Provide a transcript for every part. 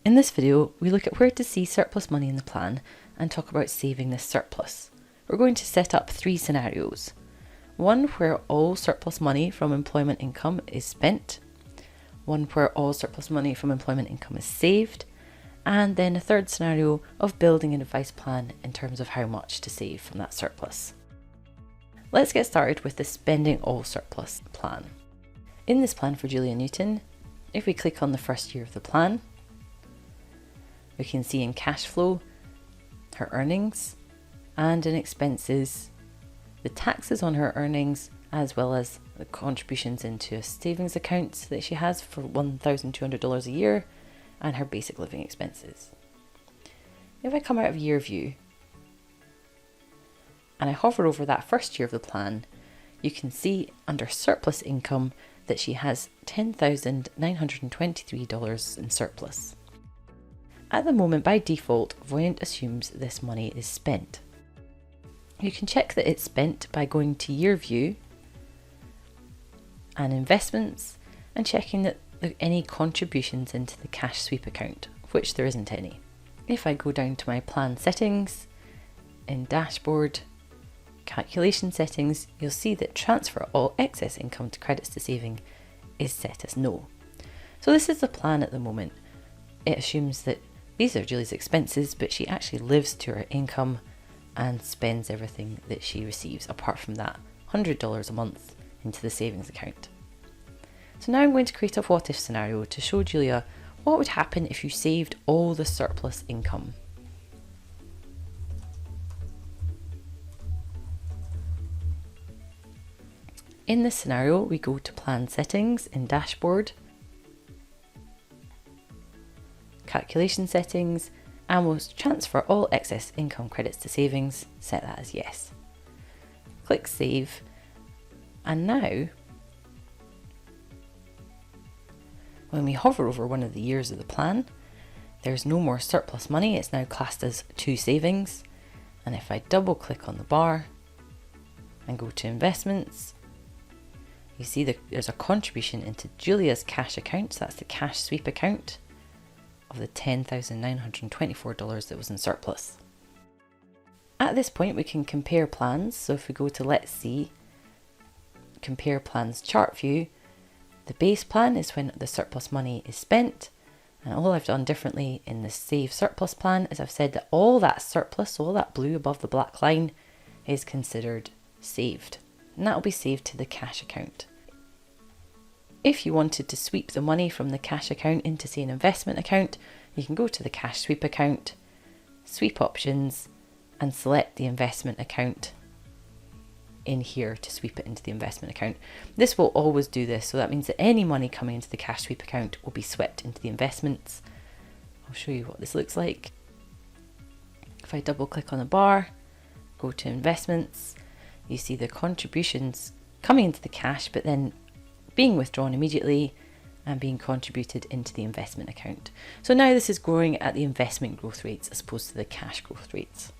In this video, we look at where to see surplus money in the plan and talk about saving this surplus. We're going to set up 3 scenarios. One where all surplus money from employment income is spent, one where all surplus money from employment income is saved, and then a third scenario of building an advice plan in terms of how much to save from that surplus. Let's get started with the spending all surplus plan. In this plan for Julia Newton, if we click on the first year of the plan, we can see in cash flow her earnings and in expenses the taxes on her earnings, as well as the contributions into a savings account that she has for $1,200 a year, and her basic living expenses. If I come out of year view and I hover over that first year of the plan, you can see under surplus income that she has $10,923 in surplus. At the moment, by default, Voyant assumes this money is spent. You can check that it's spent by going to year view and investments and checking that there are any contributions into the cash sweep account, of which there isn't any. If I go down to my plan settings, in dashboard, calculation settings, you'll see that transfer all excess income to credits to saving is set as no. So this is the plan at the moment. It assumes that these are Julie's expenses, but she actually lives to her income and spends everything that she receives, apart from that $100 a month into the savings account. So now I'm going to create a what if scenario to show Julia what would happen if you saved all the surplus income. In this scenario, we go to plan settings in dashboard, calculation settings, and we'll transfer all excess income credits to savings, set that as yes. Click save, and now when we hover over one of the years of the plan, there's no more surplus money, it's now classed as to savings. And if I double click on the bar and go to investments, you see that there's a contribution into Julia's cash account, so that's the cash sweep account, of the $10,924 that was in surplus. At this point, we can compare plans. So if we go to Let's See, compare plans chart view, the base plan is when the surplus money is spent, and all I've done differently in the save surplus plan is I've said that all that surplus, so all that blue above the black line, is considered saved, and that will be saved to the cash account. If you wanted to sweep the money from the cash account into, say, an investment account, you can go to the cash sweep account, sweep options, and select the investment account in here to sweep it into the investment account. This will always do this, so that means that any money coming into the cash sweep account will be swept into the investments. I'll show you what this looks like. If I double click on the bar, go to investments, you see the contributions coming into the cash, but then being withdrawn immediately and being contributed into the investment account. So now this is growing at the investment growth rates as opposed to the cash growth rates.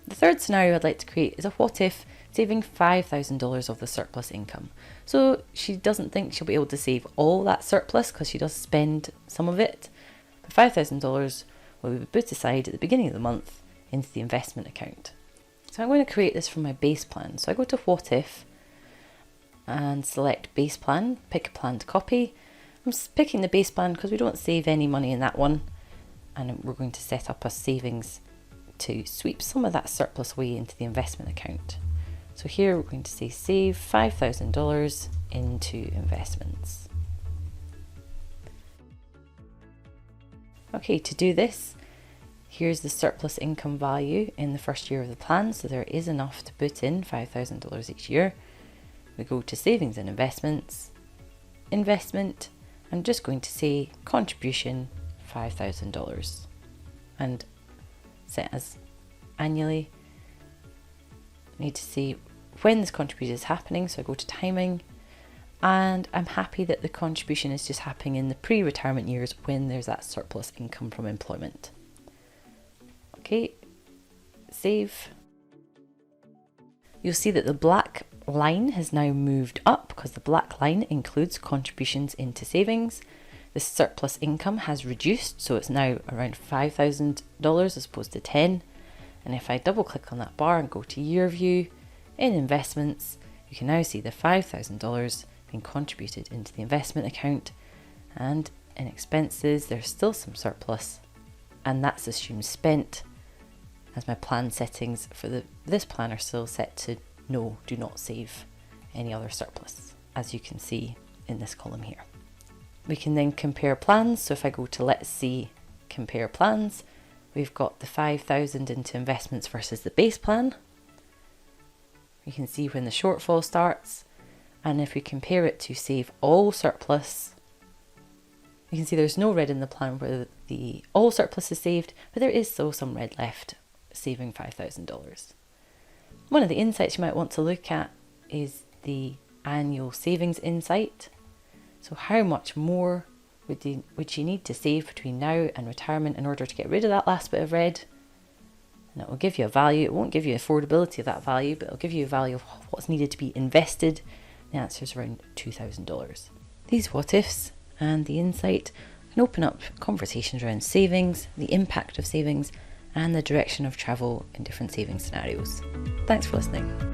The third scenario I'd like to create is a what if saving $5,000 of the surplus income. So she doesn't think she'll be able to save all that surplus because she does spend some of it, but $5,000 will be put aside at the beginning of the month into the investment account. So I'm going to create this from my base plan. So I go to what if and select base plan, pick a plan to copy. I'm picking the base plan because we don't save any money in that one, and we're going to set up a savings to sweep some of that surplus away into the investment account. So here we're going to say save $5,000 into investments. Okay, to do this, here's the surplus income value in the first year of the plan, so there is enough to put in $5,000 each year. We go to savings and investments, investment, I'm just going to say contribution $5,000 and set as annually. I need to see when this contribution is happening, so I go to timing, and I'm happy that the contribution is just happening in the pre-retirement years when there's that surplus income from employment. Okay, save. You'll see that the black line has now moved up because the black line includes contributions into savings. The surplus income has reduced, so it's now around $5,000 as opposed to 10. And if I double click on that bar and go to year view, in investments, you can now see the $5,000 being contributed into the investment account, and in expenses there's still some surplus, and that's assumed spent, as my plan settings for this plan are still set to no, do not save any other surplus, as you can see in this column here. We can then compare plans. So if I go to, let's see, compare plans, we've got the 5,000 into investments versus the base plan. We can see when the shortfall starts, and if we compare it to save all surplus, you can see there's no red in the plan where the all surplus is saved, but there is still some red left, saving $5,000. One of the insights you might want to look at is the annual savings insight. So how much more would you need to save between now and retirement in order to get rid of that last bit of red? And it will give you a value. It won't give you affordability of that value, but it'll give you a value of what's needed to be invested. The answer is around $2,000. These what ifs and the insight can open up conversations around savings, the impact of savings, and the direction of travel in different saving scenarios. Thanks for listening.